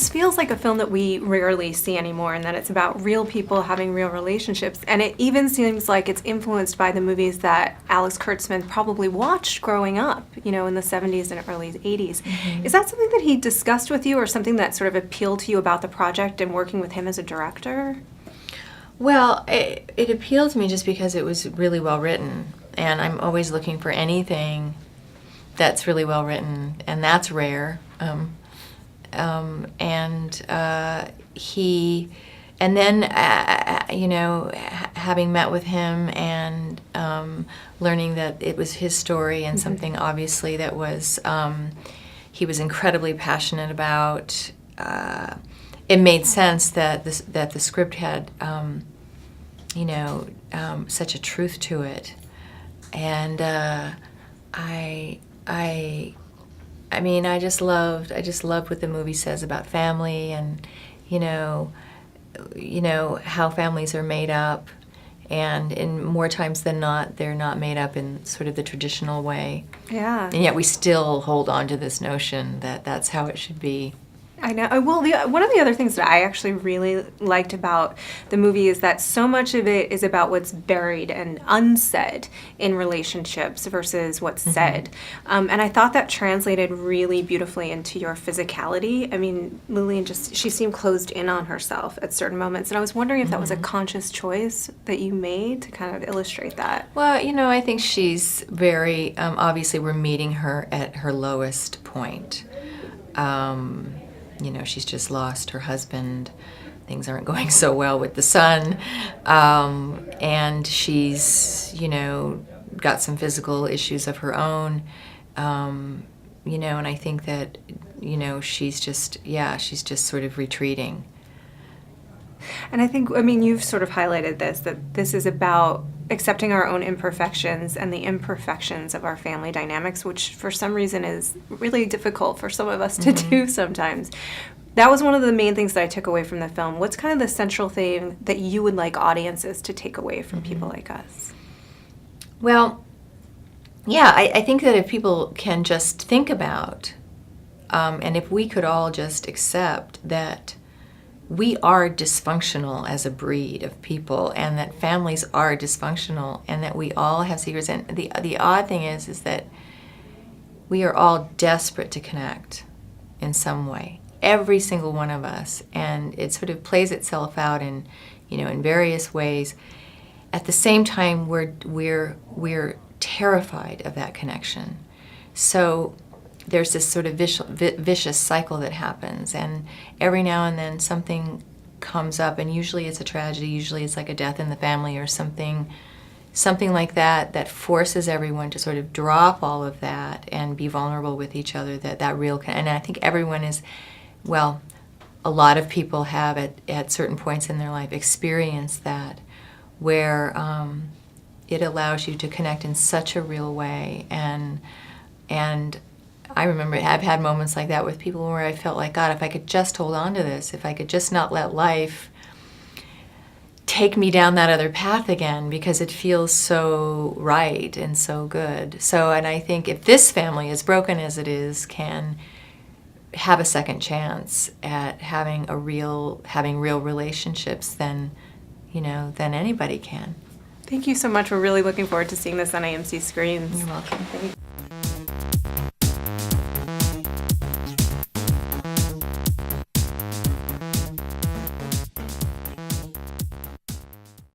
this feels like a film that we rarely see anymore, and that it's about real people having real relationships. And it even seems like it's influenced by the movies that Alex Kurtzman probably watched growing up, you know, in the 70s and early 80s. Is that something that he discussed with you, or something that sort of appealed to you about the project and working with him as a director? Well, it appealed to me just because it was really well written, and I'm always looking for anything that's really well written, and that's rare. And then, you know, having met with him and learning that it was his story and something obviously that was, he was incredibly passionate about, it made sense that the script had, you know, such a truth to it. And I mean, I just loved what the movie says about family, and you know how families are made up, and in more times than not, they're not made up in sort of the traditional way. Yeah. And yet we still hold on to this notion that that's how it should be. I know. Well, one of the other things that I actually really liked about the movie is that so much of it is about what's buried and unsaid in relationships versus what's said. And I thought that translated really beautifully into your physicality. I mean, Lillian she seemed closed in on herself at certain moments. And I was wondering if that was a conscious choice that you made to kind of illustrate that. Well, you know, I think she's very, obviously we're meeting her at her lowest point. You know, she's just lost her husband. Things aren't going so well with the son. And she's, you know, got some physical issues of her own. You know, and I think that, you know, she's just sort of retreating. And I think, I mean, you've sort of highlighted this, that this is about accepting our own imperfections and the imperfections of our family dynamics, which for some reason is really difficult for some of us to do sometimes. That was one of the main things that I took away from the film. What's kind of the central thing that you would like audiences to take away from people like us? Well, yeah, I think that if people can just think about, and if we could all just accept that we are dysfunctional as a breed of people, and that families are dysfunctional, and that we all have secrets. And the odd thing is that we are all desperate to connect in some way, every single one of us, and it sort of plays itself out in, you know, in various ways. At the same time, we're terrified of that connection. So there's this sort of vicious cycle that happens, and every now and then something comes up, and usually it's a tragedy, usually it's like a death in the family or something like that forces everyone to sort of drop all of that and be vulnerable with each other, that real, and I think everyone is, well, a lot of people have at certain points in their life experienced that, where it allows you to connect in such a real way, and I remember I've had moments like that with people where I felt like, God, if I could just hold on to this, if I could just not let life take me down that other path again, because it feels so right and so good. So, and I think if this family, as broken as it is, can have a second chance at having real relationships, then, you know, then anybody can. Thank you so much. We're really looking forward to seeing this on AMC screens. You're welcome. Thanks.